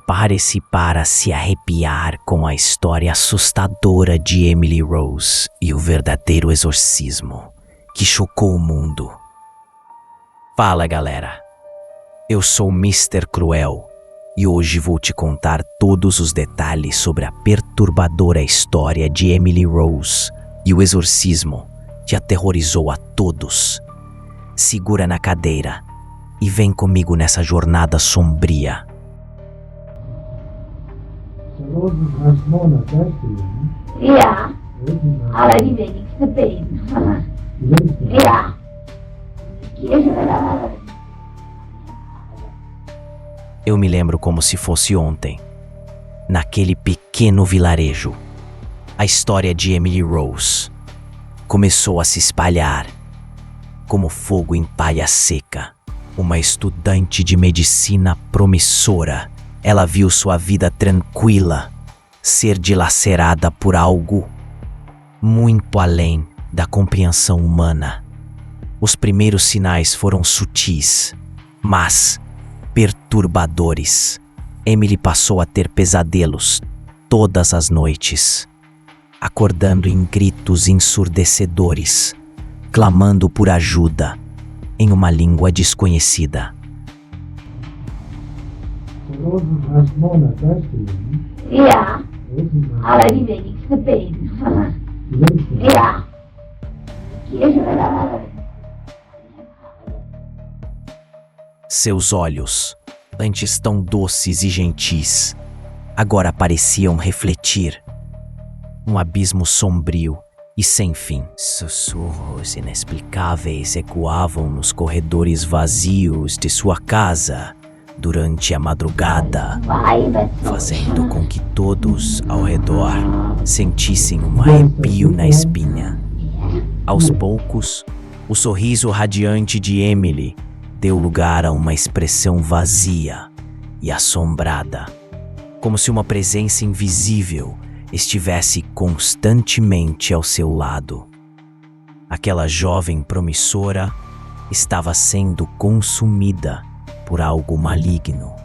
Prepare-se para se arrepiar com a história assustadora de Emily Rose e o verdadeiro exorcismo que chocou o mundo. Fala, galera. Eu sou Mr. Cruel e hoje vou te contar todos os detalhes sobre a perturbadora história de Emily Rose e o exorcismo que aterrorizou a todos. Segura na cadeira e vem comigo nessa jornada sombria. Ja, aber die wenigste Beten. Ja. Eu me lembro como se fosse ontem, naquele pequeno vilarejo. A história de Emily Rose começou a se espalhar como fogo em palha seca. Uma estudante de medicina promissora, ela viu sua vida tranquila ser dilacerada por algo muito além da compreensão humana. Os primeiros sinais foram sutis, mas perturbadores. Emily passou a ter pesadelos todas as noites, acordando em gritos ensurdecedores, clamando por ajuda em uma língua desconhecida. Ja, aber die wenigste Beten. Ja. Seus olhos, antes tão doces e gentis, agora pareciam refletir um abismo sombrio e sem fim. Sussurros inexplicáveis ecoavam nos corredores vazios de sua casa durante a madrugada, fazendo com que todos ao redor sentissem um arrepio na espinha. Aos poucos, o sorriso radiante de Emily deu lugar a uma expressão vazia e assombrada, como se uma presença invisível estivesse constantemente ao seu lado. Aquela jovem promissora estava sendo consumida por algo maligno,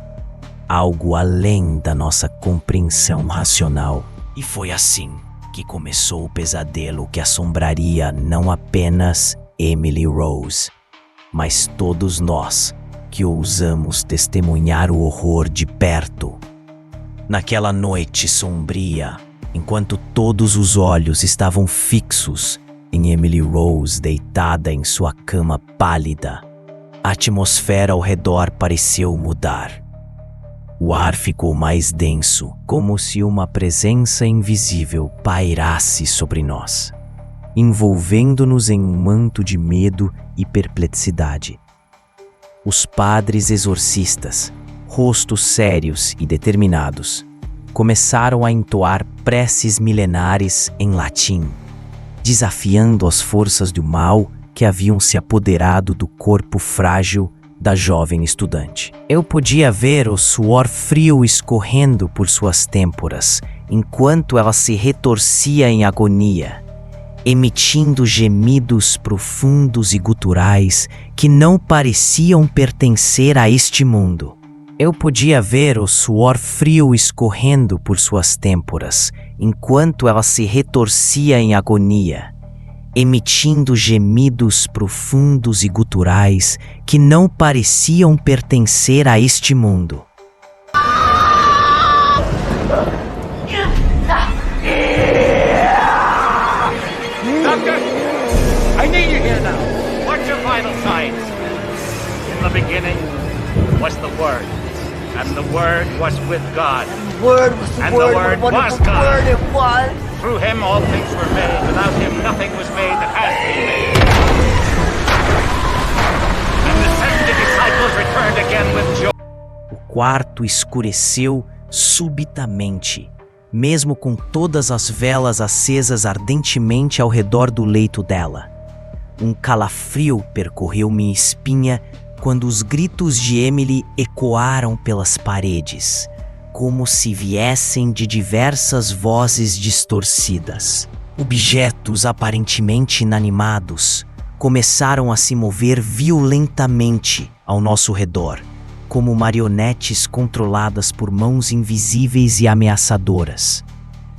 algo além da nossa compreensão racional. E foi assim que começou o pesadelo que assombraria não apenas Emily Rose, mas todos nós que ousamos testemunhar o horror de perto. Naquela noite sombria, enquanto todos os olhos estavam fixos em Emily Rose deitada em sua cama pálida, a atmosfera ao redor pareceu mudar. O ar ficou mais denso, como se uma presença invisível pairasse sobre nós, envolvendo-nos em um manto de medo e perplexidade. Os padres exorcistas, rostos sérios e determinados, começaram a entoar preces milenares em latim, desafiando as forças do mal que haviam se apoderado do corpo frágil da jovem estudante. Eu podia ver o suor frio escorrendo por suas têmporas, enquanto ela se retorcia em agonia, emitindo gemidos profundos e guturais que não pareciam pertencer a este mundo. Eu podia ver o suor frio escorrendo por suas têmporas, enquanto ela se retorcia em agonia, emitindo gemidos profundos e guturais que não pareciam pertencer a este mundo. Doctor, I need you here now. What's your vital signs? In the beginning was the Word, and the Word was with God. The Word was the And Word. the Word what a was wonderful God. Word it was. Through him all things were made. Without him nothing was made that has been made. And the 70 disciples returned again with joy. O quarto escureceu subitamente, mesmo com todas as velas acesas ardentemente ao redor do leito dela. Um calafrio percorreu minha espinha quando os gritos de Emily ecoaram pelas paredes, como se viessem de diversas vozes distorcidas. Objetos aparentemente inanimados começaram a se mover violentamente ao nosso redor, como marionetes controladas por mãos invisíveis e ameaçadoras.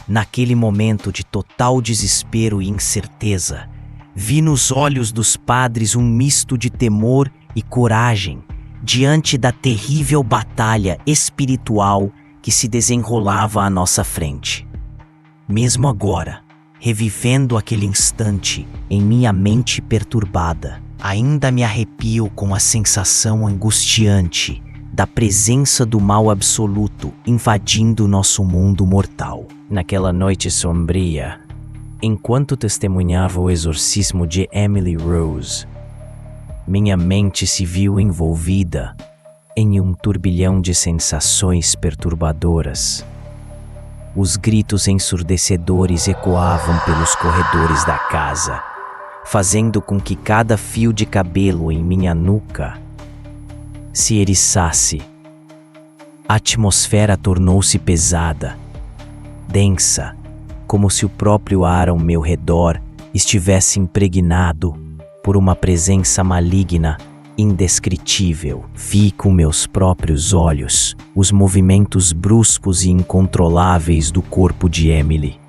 Naquele momento de total desespero e incerteza, vi nos olhos dos padres um misto de temor e coragem diante da terrível batalha espiritual que se desenrolava à nossa frente. Mesmo agora, revivendo aquele instante em minha mente perturbada, ainda me arrepio com a sensação angustiante da presença do mal absoluto invadindo nosso mundo mortal. Naquela noite sombria, enquanto testemunhava o exorcismo de Emily Rose, minha mente se viu envolvida em um turbilhão de sensações perturbadoras. Os gritos ensurdecedores ecoavam pelos corredores da casa, fazendo com que cada fio de cabelo em minha nuca se eriçasse. A atmosfera tornou-se pesada, densa, como se o próprio ar ao meu redor estivesse impregnado por uma presença maligna indescritível. Vi com meus próprios olhos os movimentos bruscos e incontroláveis do corpo de Emily,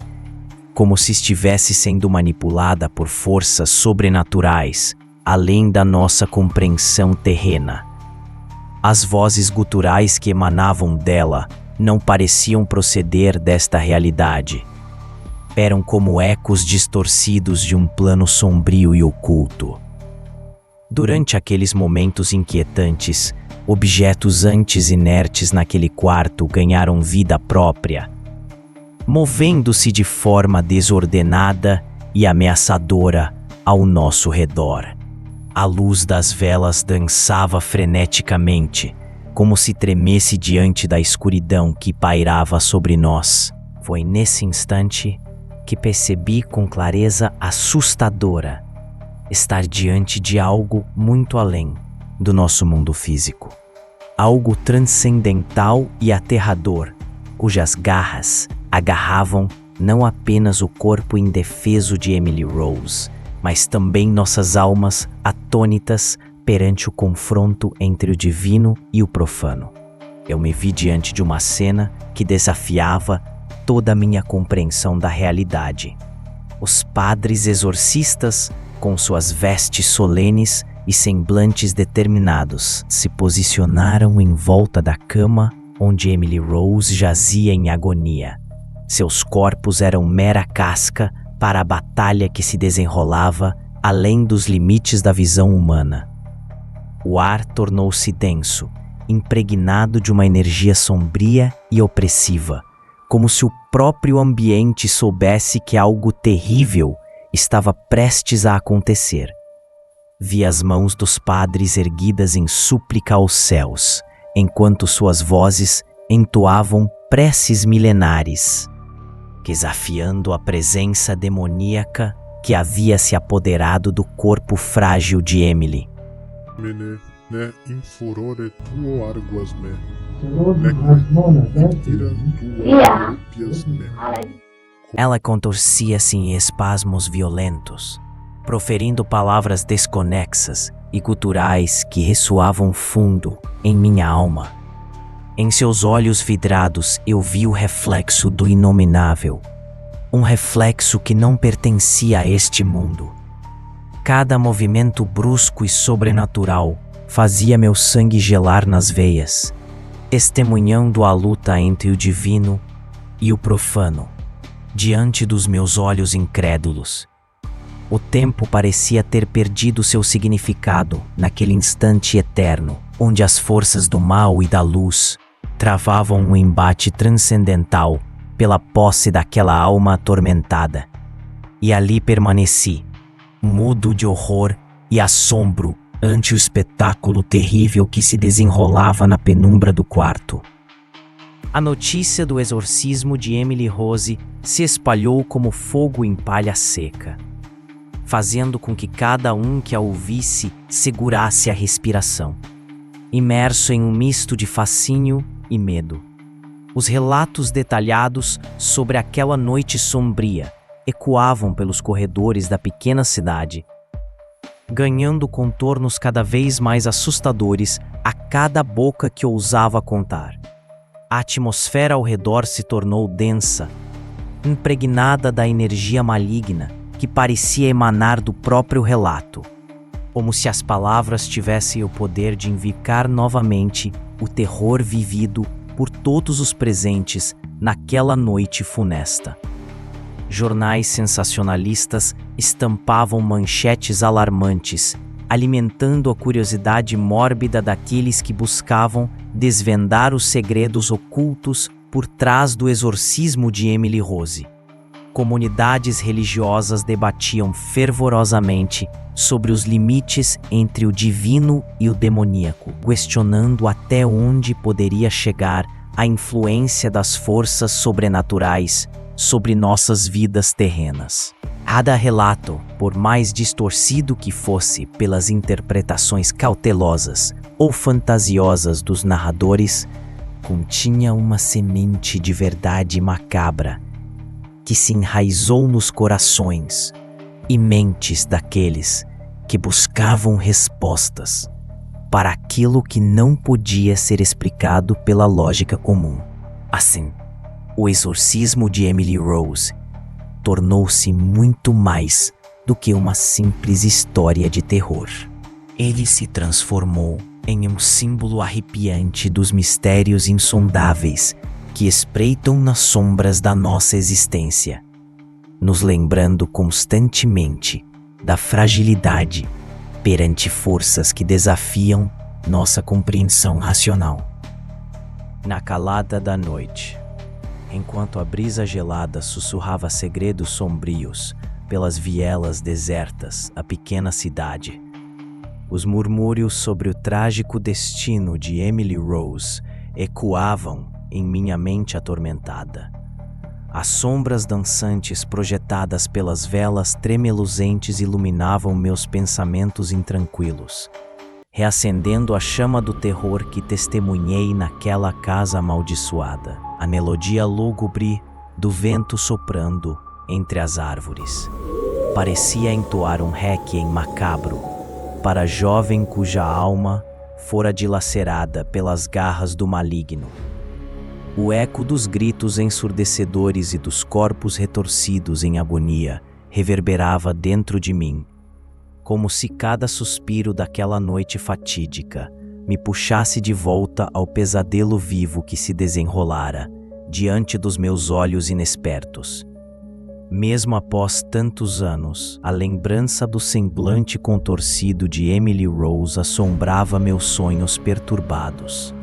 como se estivesse sendo manipulada por forças sobrenaturais, além da nossa compreensão terrena. As vozes guturais que emanavam dela não pareciam proceder desta realidade. Eram como ecos distorcidos de um plano sombrio e oculto. Durante aqueles momentos inquietantes, objetos antes inertes naquele quarto ganharam vida própria, movendo-se de forma desordenada e ameaçadora ao nosso redor. A luz das velas dançava freneticamente, como se tremesse diante da escuridão que pairava sobre nós. Foi nesse instante que percebi com clareza assustadora estar diante de algo muito além do nosso mundo físico. Algo transcendental e aterrador, cujas garras agarravam não apenas o corpo indefeso de Emily Rose, mas também nossas almas atônitas perante o confronto entre o divino e o profano. Eu me vi diante de uma cena que desafiava toda a minha compreensão da realidade. Os padres exorcistas, com suas vestes solenes e semblantes determinados, se posicionaram em volta da cama onde Emily Rose jazia em agonia. Seus corpos eram mera casca para a batalha que se desenrolava além dos limites da visão humana. O ar tornou-se denso, impregnado de uma energia sombria e opressiva, como se o próprio ambiente soubesse que algo terrível estava prestes a acontecer. Vi as mãos dos padres erguidas em súplica aos céus, enquanto suas vozes entoavam preces milenares, desafiando a presença demoníaca que havia se apoderado do corpo frágil de Emily. Mene, ne infurore tuo arguas me, Yeah. Ela contorcia-se em espasmos violentos, proferindo palavras desconexas e guturais que ressoavam fundo em minha alma. Em seus olhos vidrados eu vi o reflexo do inominável, um reflexo que não pertencia a este mundo. Cada movimento brusco e sobrenatural fazia meu sangue gelar nas veias, testemunhando a luta entre o divino e o profano, diante dos meus olhos incrédulos. O tempo parecia ter perdido seu significado naquele instante eterno, onde as forças do mal e da luz travavam um embate transcendental pela posse daquela alma atormentada. E ali permaneci, mudo de horror e assombro ante o espetáculo terrível que se desenrolava na penumbra do quarto. A notícia do exorcismo de Emily Rose se espalhou como fogo em palha seca, fazendo com que cada um que a ouvisse segurasse a respiração, imerso em um misto de fascínio e medo. Os relatos detalhados sobre aquela noite sombria ecoavam pelos corredores da pequena cidade, ganhando contornos cada vez mais assustadores a cada boca que ousava contar. A atmosfera ao redor se tornou densa, impregnada da energia maligna que parecia emanar do próprio relato, como se as palavras tivessem o poder de invocar novamente o terror vivido por todos os presentes naquela noite funesta. Jornais sensacionalistas estampavam manchetes alarmantes, alimentando a curiosidade mórbida daqueles que buscavam desvendar os segredos ocultos por trás do exorcismo de Emily Rose. Comunidades religiosas debatiam fervorosamente sobre os limites entre o divino e o demoníaco, questionando até onde poderia chegar a influência das forças sobrenaturais sobre nossas vidas terrenas. Cada relato, por mais distorcido que fosse pelas interpretações cautelosas ou fantasiosas dos narradores, continha uma semente de verdade macabra que se enraizou nos corações e mentes daqueles que buscavam respostas para aquilo que não podia ser explicado pela lógica comum. Assim, o exorcismo de Emily Rose tornou-se muito mais do que uma simples história de terror. Ele se transformou em um símbolo arrepiante dos mistérios insondáveis que espreitam nas sombras da nossa existência, nos lembrando constantemente da fragilidade perante forças que desafiam nossa compreensão racional. Na calada da noite, enquanto a brisa gelada sussurrava segredos sombrios pelas vielas desertas da pequena cidade, os murmúrios sobre o trágico destino de Emily Rose ecoavam em minha mente atormentada. As sombras dançantes projetadas pelas velas tremeluzentes iluminavam meus pensamentos intranquilos, reacendendo a chama do terror que testemunhei naquela casa amaldiçoada. A melodia lúgubre do vento soprando entre as árvores parecia entoar um requiem macabro para a jovem cuja alma fora dilacerada pelas garras do maligno. O eco dos gritos ensurdecedores e dos corpos retorcidos em agonia reverberava dentro de mim, como se cada suspiro daquela noite fatídica me puxasse de volta ao pesadelo vivo que se desenrolara diante dos meus olhos inexpertos. Mesmo após tantos anos, a lembrança do semblante contorcido de Emily Rose assombrava meus sonhos perturbados,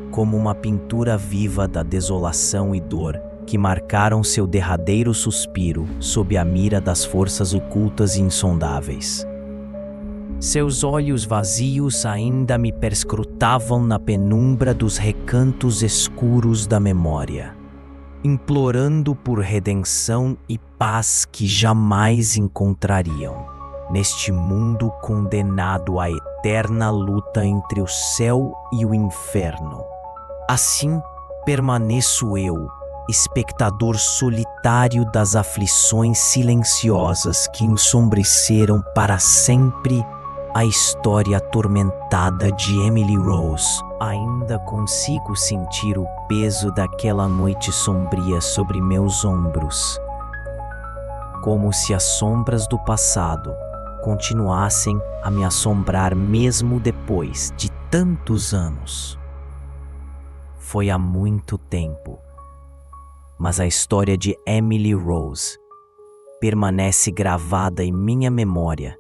como uma pintura viva da desolação e dor que marcaram seu derradeiro suspiro sob a mira das forças ocultas e insondáveis. Seus olhos vazios ainda me perscrutavam na penumbra dos recantos escuros da memória, implorando por redenção e paz que jamais encontrariam neste mundo condenado à eterna luta entre o céu e o inferno. Assim permaneço eu, espectador solitário das aflições silenciosas que ensombreceram para sempre a história atormentada de Emily Rose. Ainda consigo sentir o peso daquela noite sombria sobre meus ombros, como se as sombras do passado continuassem a me assombrar mesmo depois de tantos anos. Foi há muito tempo, mas a história de Emily Rose permanece gravada em minha memória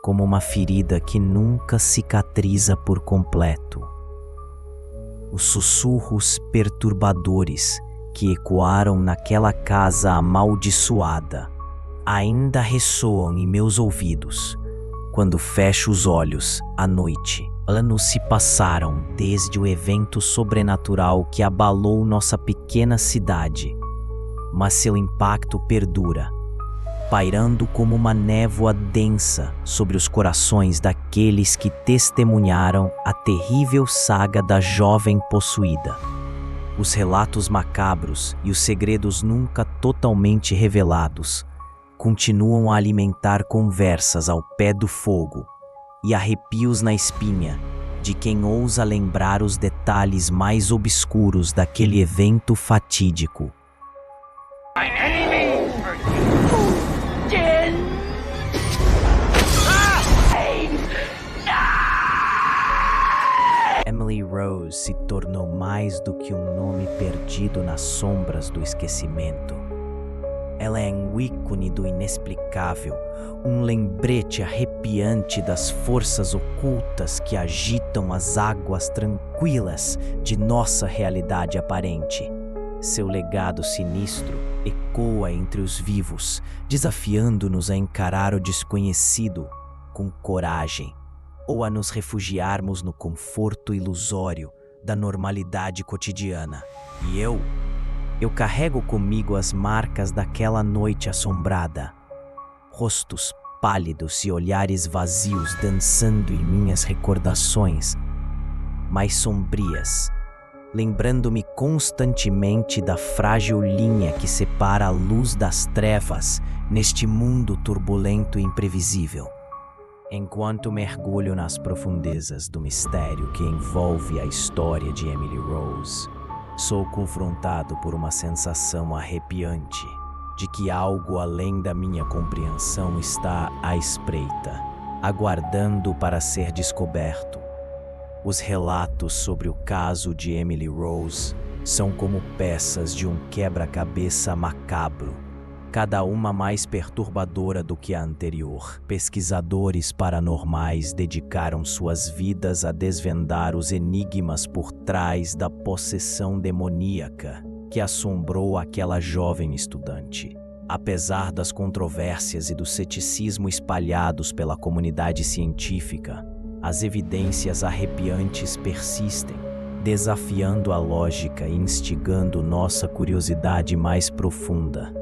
como uma ferida que nunca cicatriza por completo. Os sussurros perturbadores que ecoaram naquela casa amaldiçoada ainda ressoam em meus ouvidos quando fecho os olhos à noite. Anos se passaram desde o evento sobrenatural que abalou nossa pequena cidade, mas seu impacto perdura, pairando como uma névoa densa sobre os corações daqueles que testemunharam a terrível saga da jovem possuída. Os relatos macabros e os segredos nunca totalmente revelados continuam a alimentar conversas ao pé do fogo e arrepios na espinha de quem ousa lembrar os detalhes mais obscuros daquele evento fatídico. My enemy for you. Jin! Emily Rose se tornou mais do que um nome perdido nas sombras do esquecimento. Ela é um ícone do inexplicável, um lembrete arrepiante das forças ocultas que agitam as águas tranquilas de nossa realidade aparente. Seu legado sinistro ecoa entre os vivos, desafiando-nos a encarar o desconhecido com coragem, ou a nos refugiarmos no conforto ilusório da normalidade cotidiana. E eu carrego comigo as marcas daquela noite assombrada. Rostos pálidos e olhares vazios dançando em minhas recordações mais sombrias, lembrando-me constantemente da frágil linha que separa a luz das trevas neste mundo turbulento e imprevisível. Enquanto mergulho nas profundezas do mistério que envolve a história de Emily Rose, sou confrontado por uma sensação arrepiante de que algo além da minha compreensão está à espreita, aguardando para ser descoberto. Os relatos sobre o caso de Emily Rose são como peças de um quebra-cabeça macabro, cada uma mais perturbadora do que a anterior. Pesquisadores paranormais dedicaram suas vidas a desvendar os enigmas por trás da possessão demoníaca que assombrou aquela jovem estudante. Apesar das controvérsias e do ceticismo espalhados pela comunidade científica, as evidências arrepiantes persistem, desafiando a lógica e instigando nossa curiosidade mais profunda.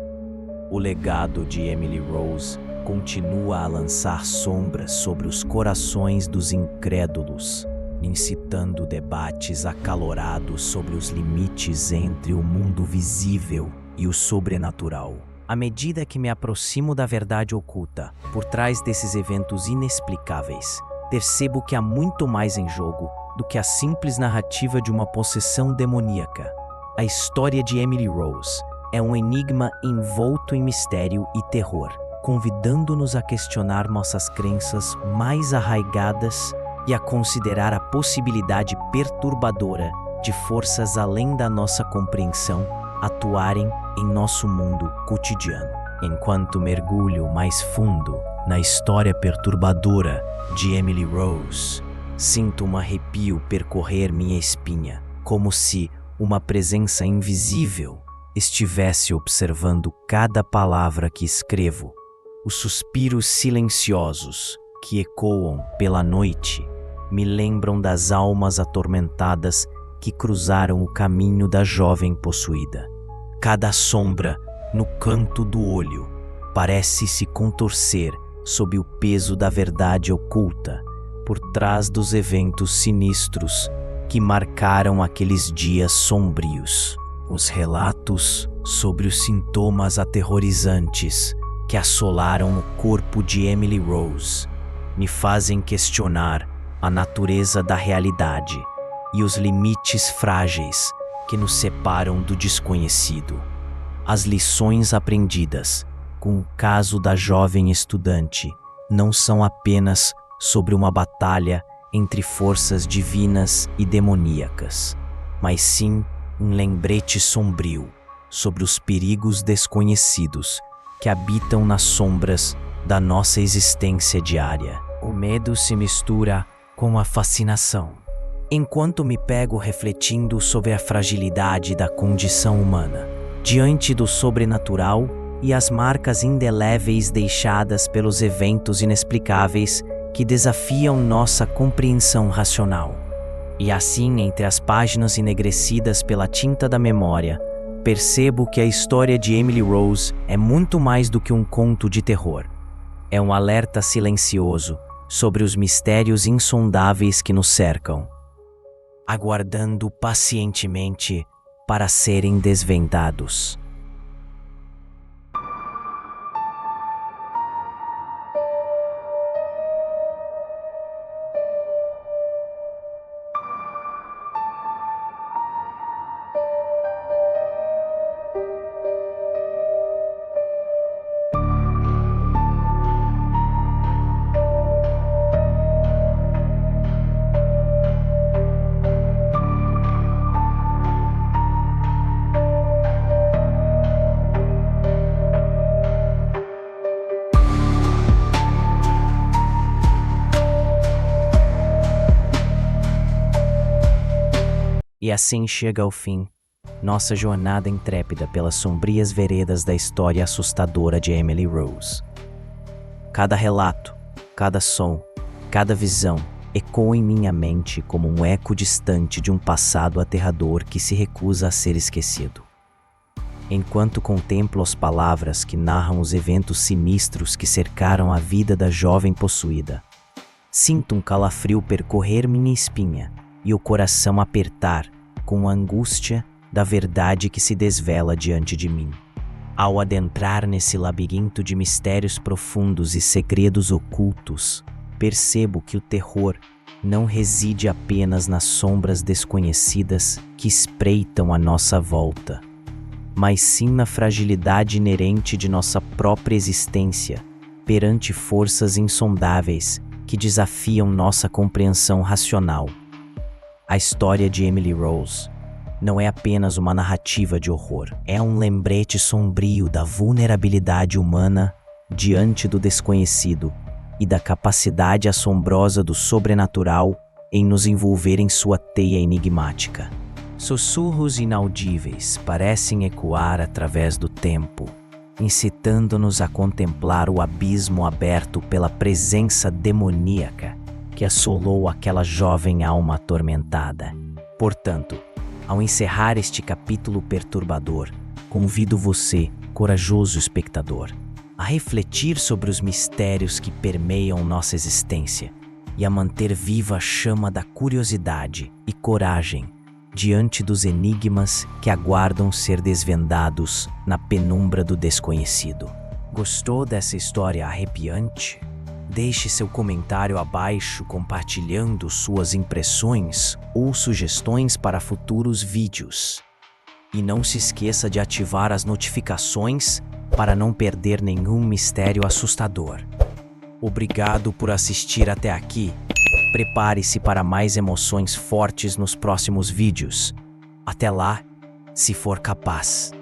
O legado de Emily Rose continua a lançar sombras sobre os corações dos incrédulos, incitando debates acalorados sobre os limites entre o mundo visível e o sobrenatural. À medida que me aproximo da verdade oculta, por trás desses eventos inexplicáveis, percebo que há muito mais em jogo do que a simples narrativa de uma possessão demoníaca. A história de Emily Rose é um enigma envolto em mistério e terror, convidando-nos a questionar nossas crenças mais arraigadas e a considerar a possibilidade perturbadora de forças além da nossa compreensão atuarem em nosso mundo cotidiano. Enquanto mergulho mais fundo na história perturbadora de Emily Rose, sinto um arrepio percorrer minha espinha, como se uma presença invisível estivesse observando cada palavra que escrevo. Os suspiros silenciosos que ecoam pela noite me lembram das almas atormentadas que cruzaram o caminho da jovem possuída. Cada sombra no canto do olho parece se contorcer sob o peso da verdade oculta por trás dos eventos sinistros que marcaram aqueles dias sombrios. Os relatos sobre os sintomas aterrorizantes que assolaram o corpo de Emily Rose me fazem questionar a natureza da realidade e os limites frágeis que nos separam do desconhecido. As lições aprendidas com o caso da jovem estudante não são apenas sobre uma batalha entre forças divinas e demoníacas, mas sim um lembrete sombrio sobre os perigos desconhecidos que habitam nas sombras da nossa existência diária. O medo se mistura com a fascinação, enquanto me pego refletindo sobre a fragilidade da condição humana, diante do sobrenatural e as marcas indeléveis deixadas pelos eventos inexplicáveis que desafiam nossa compreensão racional. E assim, entre as páginas enegrecidas pela tinta da memória, percebo que a história de Emily Rose é muito mais do que um conto de terror. É um alerta silencioso sobre os mistérios insondáveis que nos cercam, aguardando pacientemente para serem desvendados. E assim chega ao fim nossa jornada intrépida pelas sombrias veredas da história assustadora de Emily Rose. Cada relato, cada som, cada visão ecoa em minha mente como um eco distante de um passado aterrador que se recusa a ser esquecido. Enquanto contemplo as palavras que narram os eventos sinistros que cercaram a vida da jovem possuída, sinto um calafrio percorrer minha espinha e o coração apertar com a angústia da verdade que se desvela diante de mim. Ao adentrar nesse labirinto de mistérios profundos e segredos ocultos, percebo que o terror não reside apenas nas sombras desconhecidas que espreitam à nossa volta, mas sim na fragilidade inerente de nossa própria existência perante forças insondáveis que desafiam nossa compreensão racional. A história de Emily Rose não é apenas uma narrativa de horror, é um lembrete sombrio da vulnerabilidade humana diante do desconhecido e da capacidade assombrosa do sobrenatural em nos envolver em sua teia enigmática. Sussurros inaudíveis parecem ecoar através do tempo, incitando-nos a contemplar o abismo aberto pela presença demoníaca que assolou aquela jovem alma atormentada. Portanto, ao encerrar este capítulo perturbador, convido você, corajoso espectador, a refletir sobre os mistérios que permeiam nossa existência e a manter viva a chama da curiosidade e coragem diante dos enigmas que aguardam ser desvendados na penumbra do desconhecido. Gostou dessa história arrepiante? Deixe seu comentário abaixo compartilhando suas impressões ou sugestões para futuros vídeos. E não se esqueça de ativar as notificações para não perder nenhum mistério assustador. Obrigado por assistir até aqui. Prepare-se para mais emoções fortes nos próximos vídeos. Até lá, se for capaz.